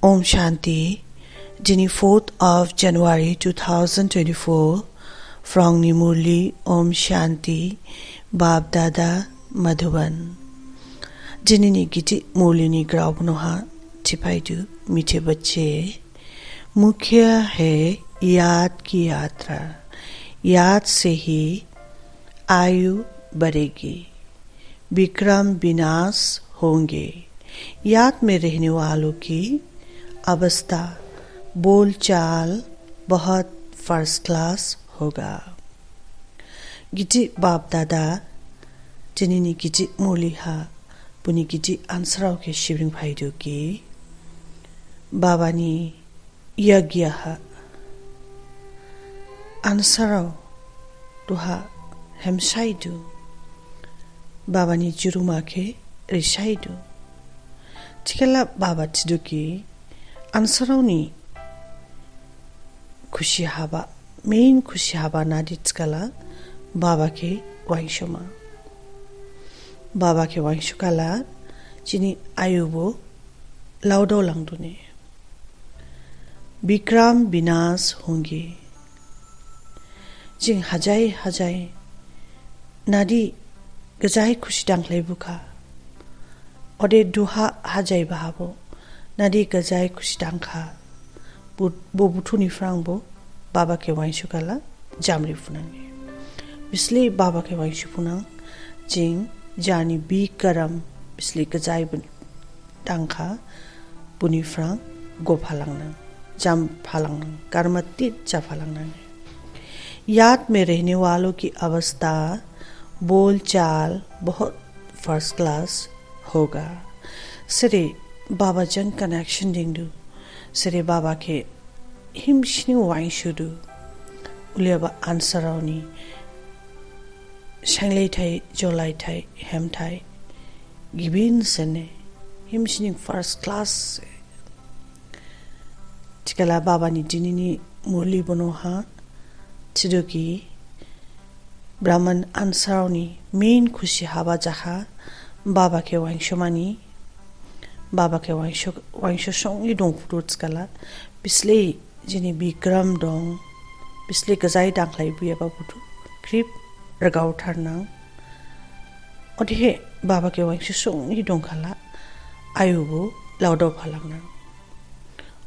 Om Shanti, Dini 4th of January 2024, from Nimurli Om Shanti, Bab Dada Madhuban. Dini Giti Murlini Graubnoha, Tipaidu, मीठे बच्चे, मुख्य है याद की यात्रा। याद से ही आयु बढ़ेगी, विक्रम विनाश होंगे। याद में रहने वालों की अवस्था बोलचाल बहुत फर्स्ट क्लास होगा। गिजी बाप दादा जिन्हें गिजी मोलिहा पुनी गिजी आंसराव के शिवरिंग भाईदो की बाबानी यज्ञ आंसराव दुहा हेमसाइदो बाबानी जुरुमा के रिसाइदो चिकला बाबा चिदुकी आंसरावनी खुशी हाबा मेन खुशी हाबा नादी चिकला बाबा के वाइशुकाला चिनी आयुबो लाउडो लांगदुने विक्रम विनाश होंगे। जिंग हजाय नादी गजाय खुशी दांगले बुका ओदे दुहा हजाय बहाबो नादी गजाय खुशी दांखा बुथुनी फ्रांगबो बाबा के वाइशुकाला जामरी फुनांगे बिस्ले बाबा के वाइशु फुनांग जिंग जानी बी करम बिस्ले गजाय दांखा बुनी फ्रांग गोफालांना जाम फालांना कर्मती जाफालांना। याद में रहने वालों की अवस्था बोलचाल बहुत फर्स्ट क्लास होगा। सिरे बाबा जंग कनेक्शन दिंगदु सिरे बाबा के हिमशिनी वाइशुदु उलियाबा आंसरावनी शांगले थाई जोलाई थाई हेम थाई गिबिन सने हिमशिनी फर्स्ट क्लास चिकला बाबा नि दिनिनी मुरली बनोहा चिदुकी ब्राह्मण आंसरावनी मेन खुशी हाबा जहा बाबा के वाइशमानी बाबा के वाइशो संगी दं फुटुच कला बिस्ले जिनि विक्रम दं बिस्ले गजाय दांखलाय बुयाबा बुथु क्रिप रगाव थारना ओदे बाबा के वाइशो संगी दं कला आयुबो लाउडो फालांना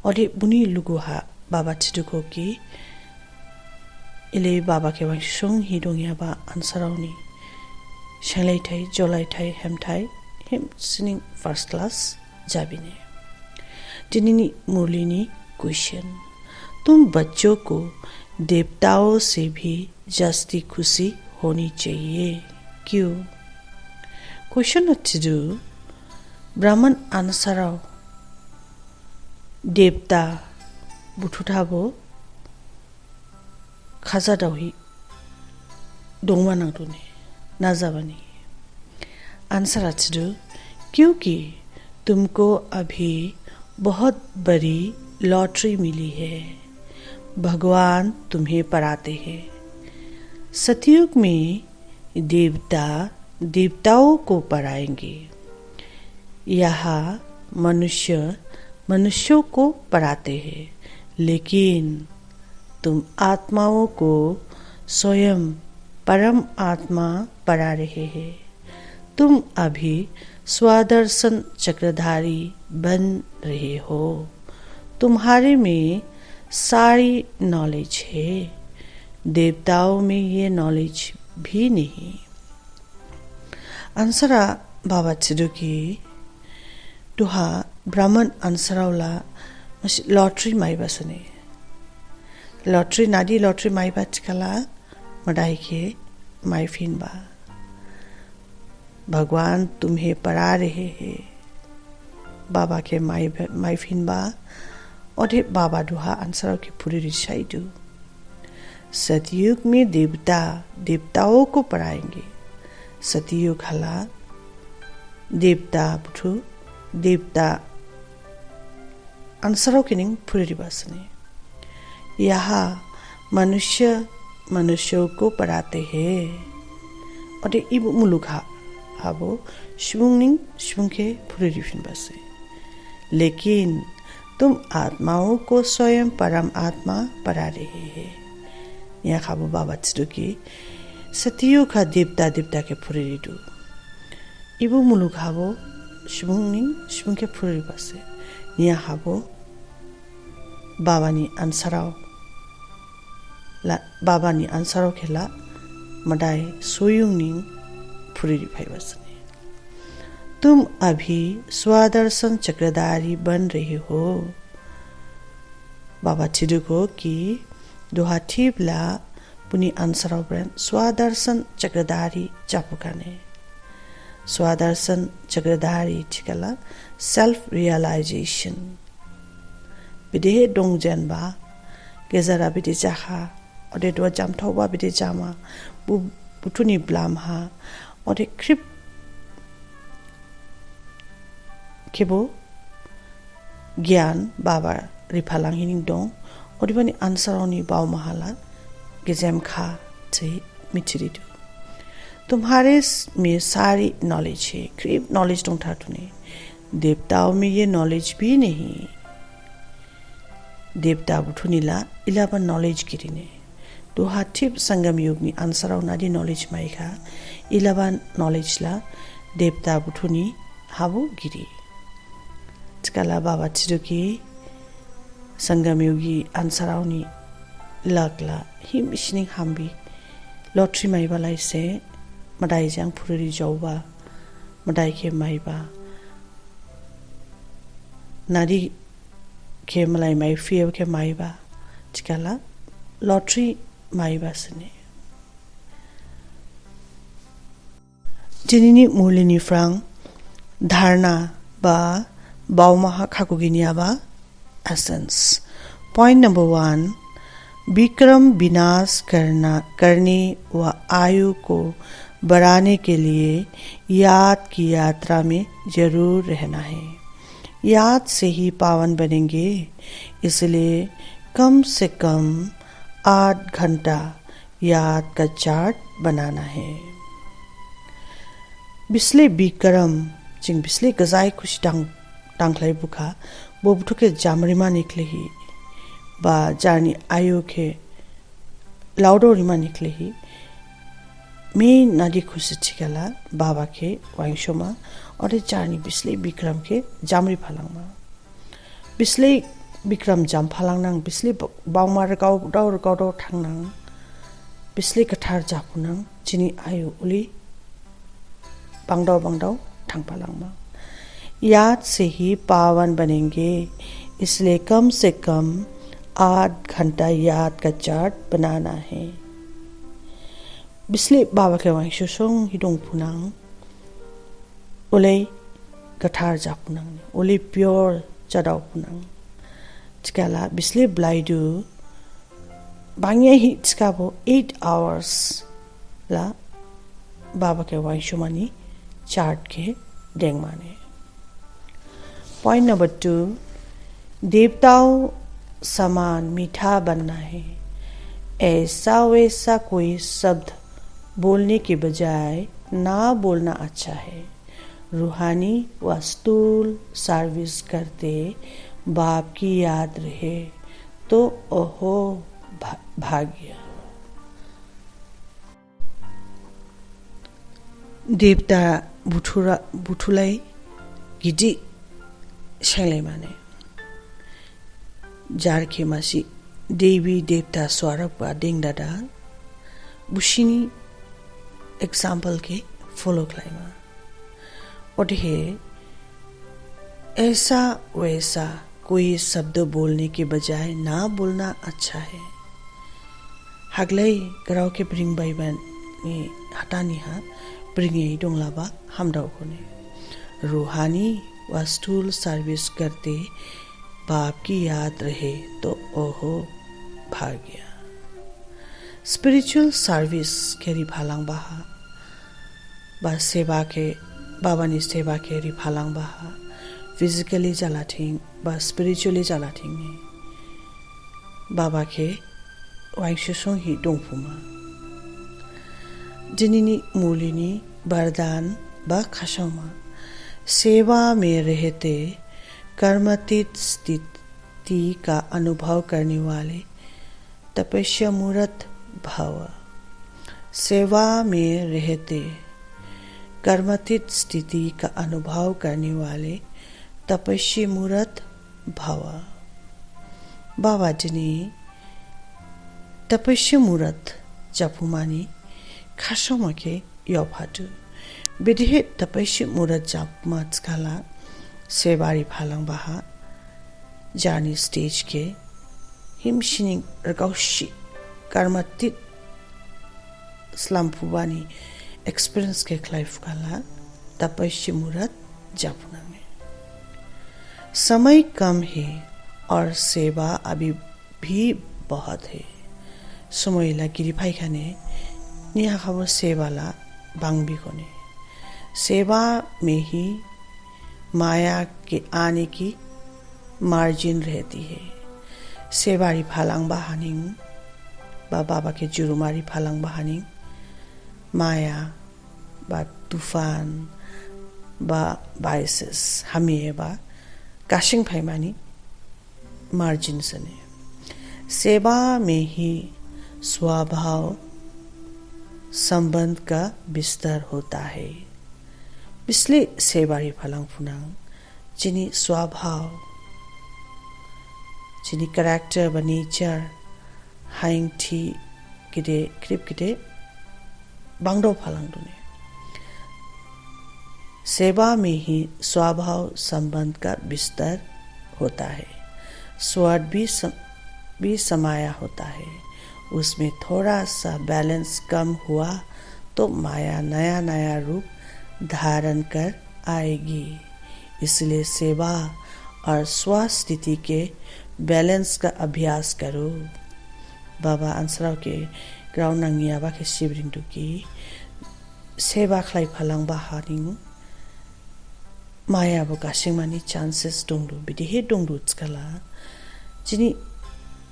ओदे बुनी लुगुहा बाबा चिदुको की इले बाबा के वाइशो संगी दं याबा आंसरावनी शांगलाई थाई जोलाई थाई हेम सिनिंग फर्स्ट क्लास जाबिने। जिन्नी मुरलीनी क्वेश्चन, तुम बच्चों को देवताओं से भी जास्ती खुशी होनी चाहिए, क्यों? क्वेश्चन अच्छी ब्राह्मण आंसराव देवता बुथुथाबो खाजा दावही दंमा नांदुने नाजाबानी। आंसर अच्छी क्योंकि तुमको अभी बहुत बड़ी लॉटरी मिली है, भगवान तुम्हें पढ़ाते हैं। सतयुग में देवता देवताओं को पढ़ाएंगे, यहाँ मनुष्य मनुष्यों को पढ़ाते हैं, लेकिन तुम आत्माओं को स्वयं परम आत्मा पढ़ा रहे हैं। तुम अभी स्वदर्शन चक्रधारी बन रहे हो, तुम्हारे में सारी नॉलेज है, देवताओं में ये नॉलेज भी नहीं। आंसरा बाबा चिदुकी दुहा ब्राह्मण आंसरावला लॉटरी माइबा सने लॉटरी नादी लॉटरी माइबा चिकला मडाई के माइफिनबा भगवान तुम्हें पढ़ा रहे हैं, बाबा के माइफिनबा और बाबा दुहा आंसराव की पूरी रिसाइदु। सतयुग में देवताओं को पढ़ाएंगे, सतयुग हला देवता बुथु देवता आंसराव की निंग पूरी रिबासने। यहाँ मनुष्यों को पढ़ाते हैं और इब मुलुका हाबो सुबुंनि सुबुंखे फुरिरिफिनबासै, लेकिन तुम आत्माओं को स्वयं परम आत्मा बना रहे हैं। यहाँ खाबो बाबा चिरुकी सतियो का देवता के फुरेरी दु इबु मुलुग हाबो सुबुं के फुरेरी बसे यहाँ हाबो बाबानी आन्साराव खेला मदाय सोयुंगनी फुरेरी फाइबसने। तुम अभी स्वादर्शन चक्रधारी बन रहे हो। बाबा चिरुको कि दोहा ठीबला पुनी आन्साराव ब्रेन स्वादर्शन चक्रधारी चापुकाने। स्वादर्शन चक्रधारी ठिकला सेल्फ रियलाइजेशन बिदे दंग जेनबा गेजारा बिदे जाहा अदे दवा जामथावबा बिदे जामा बुथुनि ब्लामहा अदे क्रिप केबो ज्ञान बाबा रिफालां हिनिं दं अदेबानि आन्सारावनि बाव महाला गेजेम खा चे मिथिरिदु। तुम्हारे में सारी नॉलेज है, क्रीप नॉलेज दं थातुने। देवताओं में ये नॉलेज भी नहीं। देवता बुथुनिला 11 नॉलेज गिरिने दोहा थिप संगम युगनी आन्साराव नादी नॉलेज माइका 11 नॉलेज ला देवता बुथुनि हाबो गिरी। चिकाला बाबा चिरुकी संगम युगी आन्सारावनि लागला हिम इसिनी हाम्बी लॉटरी माइबालाय से मदाय जांग फुरुरी जावबा मदाय के माइबा नादी के मलाई माइ फियो के माइबा चिकाला लॉटरी माइबा सने। जिनिनि मुलिनि फ्रांग धारणा बा बावमाहा खाकुगिनियाबा एसेंस। पॉइंट नंबर 1 विक्रम विनाश करने व आयु को बढ़ाने के लिए याद की यात्रा में जरूर रहना है। याद से ही पावन बनेंगे, इसलिए कम से कम 8 घंटा याद का चार्ट बनाना है। बिस्ले विक्रम जिंग बिस्ले गजाई खुश टांगलाई बुखा वो बुठो के जामरिमा निकले ही बा जानी आयु के लाउडो रिमा निकले ही मैं नादी खुश चिकला बाबा के वाइंशोमा और जानी बिस्ले विक्रम के जामरी फालांगमा बिस्ले विक्रम जाम फालांगनांग बिस्ले बावमार गाव थांनांग बिस्ले कथार जापुनांग जिनी आयु उली बांगदाव थांफालांगमा। याद से ही पावन बनेंगे, इसलिए कम से कम 8 घंटा याद का चार्ट बनाना है। बिस्ले बाबा के वाइंशो सोंग हिदोंग पुनांग ओले कथार जापुनांग ओले प्योर चदाव पुनांग चिकाला बिस्ले ब्लाइडू बांगे ही चिकाबो 8 hours ला बाबा के वाइंशो मानी चार्ट के डेंग माने। पॉइंट नंबर 2 देवताओं समान मीठा बनना है। ऐसा वैसा कोई शब्द बोलने के बजाय ना बोलना अच्छा है। रूहानी व स्थूल सर्विस करते बाप की याद रहे तो ओहो भाग्य। देवता बुथुलाई गिदी शैले माने जार के मासी देवी देवता स्वरूप व डिंग दादा बुशिनी एग्जाम्पल के फॉलो क्लाइमा और है ऐसा वैसा कोई शब्द बोलने के बजाय ना बोलना अच्छा है। हगलाई गराव के ब्रिंग बाइबन ने हटानी हा ब्रिंगे डोंगलाबा हमदाव कोने रूहानी व स्थूल सर्विस करते बाप की याद रहे तो ओहो भाग्य। स्पिरिचुअल सर्विस के रिफालांग बाहा बा सेवा के बाबानी सेवा के रिफालांग बाहा फिजिकली जालाथिंग बा स्पिरिचुअली जालाथिंग ने बाबा के वाइशों ही डोंफुमा जिनिनी मूलिनी वरदान बा खशमा सेवा में रहते कर्मातीत स्थित स्थिति का अनुभव करने वाले तपस्या मूर्त भव। सेवा में रहते कर्मातीत स्थिति का अनुभव करने वाले तपस्वी मूर्त भव। बाबा जनी तपस्वी मूर्त जापुमानी खासों के योभाटु विधि तपस्वी मूर्त जाप मचकाला सेवारी फालंग बहा जानी स्टेज के हिमशिनिंग रगौशी कर्मातीत स्लम्पुबानी एक्सपीरियंस के क्लाइफ काला तपस्वी मूर्त जापुना में समय कम है और सेवा अभी भी बहुत है। समय ला गिरी भाई खाने निहा खबर सेवा ला बांग भी कोने सेवा में ही माया के आने की मार्जिन रहती है। सेवारी फालांग बहानिंग बाबा के जुरुमारी फालांग बहानिंग माया बा तूफान बा बाइसेस हमें बा काशिंग फाइमानी मार्जिन सने सेवा में ही स्वभाव संबंध का विस्तार होता है। इसलिए सेवारी फलांग फुनांग जिनी स्वभाव जिनी कैरेक्टर व नेचर हाइंग थी किदे क्रिप किदे बांगडो फलांग दुने सेवा में ही स्वभाव संबंध का विस्तार होता है। स्वाद भी समाया होता है। उसमें थोड़ा सा बैलेंस कम हुआ तो माया नया नया रूप धारण कर आएगी। इसलिए सेवा और स्वस्थिति के बैलेंस का अभ्यास करो। बाबा अंसराव के ग्राउंड नंगियाबा के शिवरिंग की सेवा खलाई फलांग बहानिंग माया बुका सिंगमानी चांसेस डोंगदु बिदि हे डोंगदु चकला जिनी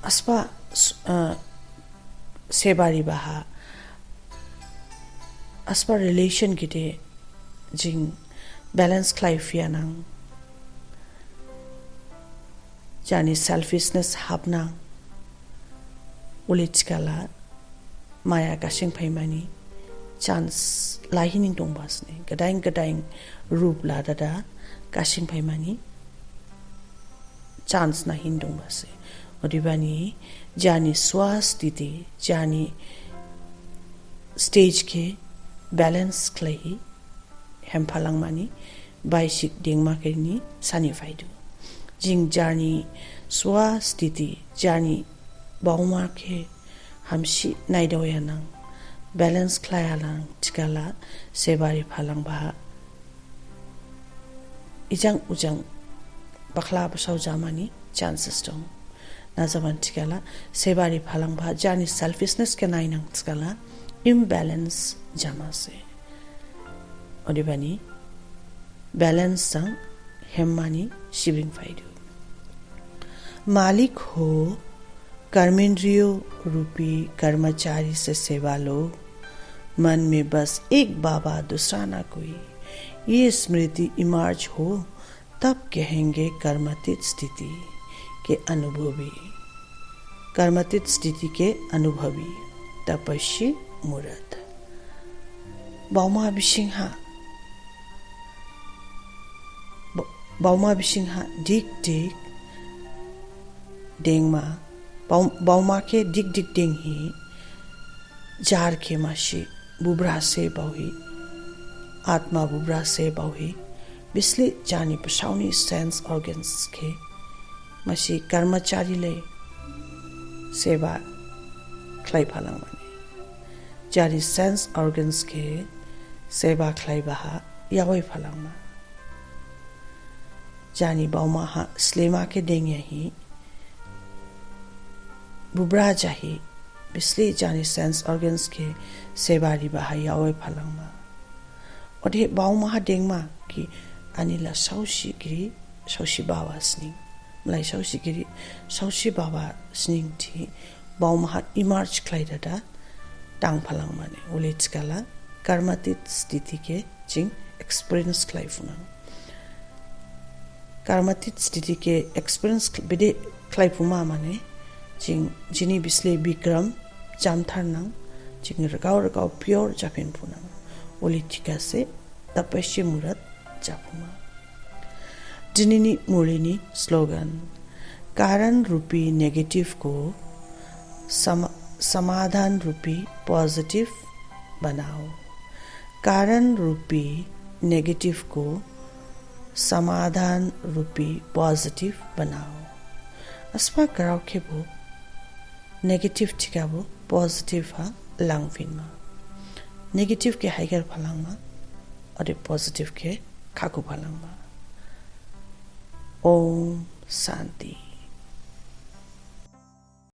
अस्पा सेवारी बहा अस्पा रिलेशन गिदे जिंग बैलेंस खलाई फियानांग जानी सेल्फिशनेस हाबना उलिचकला माया काशिंग फाइमानी चांस लाहिनिंग दंबासने गदाइं गदाइं रूप लादादा काशिंग फाइमानी चांस नाहिन दंबासे ओदिबानी जानी स्वास्थिति जानी स्टेज के बैलेंस खलाई हेमफालांग मानी बाइसिक देंगमा केनी सानी फाइदु जिंग जानी स्वास्थिति जानी बाउमा के हमसी नाइदोयाना बैलेंस खलायालां तिकाला सेवारी फालांग बहा इजंग उजंग बखला बसाव जामानी चांसेस दं नाजाबान तिकाला सेवारी फालांग बहा जानी सेल्फिशनेस के नाइनां तिकाला इम्बैलेंस जामासे ओदिबानी बैलेंस संग हेम्मानी शिविंग फाइदु मालिक हो कर्मेंद्रियों रूपी कर्मचारी से सेवा लो। मन में बस एक बाबा दूसरा ना कोई ये स्मृति इमर्ज हो तब कहेंगे कर्मातीत स्थिति के अनुभवी कर्मातीत स्थिति के अनुभवी तपस्वी मूर्त बाउमा बिसिंहा दिक दिक डेंगमा बाउमा के दिक दिक डेंग ही जार के माशी बुब्रा से बहुही आत्मा बुब्रा से बहुही बिस्ले जानी पशाउनी सेंस ऑर्गन्स के माशी कर्मचारी ले सेवा खलाई फालांग माने जारी सेंस ऑर्गन्स के सेवा खलाई बहा यावई फालांग मा जानी बाउमा हा स्लेमा के डेंग यही बुब्रा जाही बिस्ले जानी सेंस ऑर्गन्स के सेवारी बहाई आवै फलांगमा ओदे बाउमा डेंगमा की अनिला सौशी गिरी सौशी बाबा स्निंग मलाई सौशी गिरी सौशी बाबा स्निंग थी बाउमा इमर्ज खलाइदादा टांग फलांगमा ने उलेचकाला कर्मातीत स्थिति के जिंग एक्सपीरियंस खलाइफुना कर्मातीत स्थिति के experience बिदे Klaipuma mane jing jini bisle bikram jamtharnang jing ragao pure japin punang oli tika se tapasya murat japuma dinini mulini slogan कारण रूपी नेगेटिव को समाधान रूपी पॉजिटिव बनाओ कारण रूपी नेगेटिव को समाधान रूपी पॉजिटिव बनाओ अस्पा कराओ के वो नेगेटिव चिका वो पॉजिटिव हा लांगफिन मा नेगेटिव के हाइगर फलांग मा और पॉजिटिव के खाकु फलांग मा ओम शांति।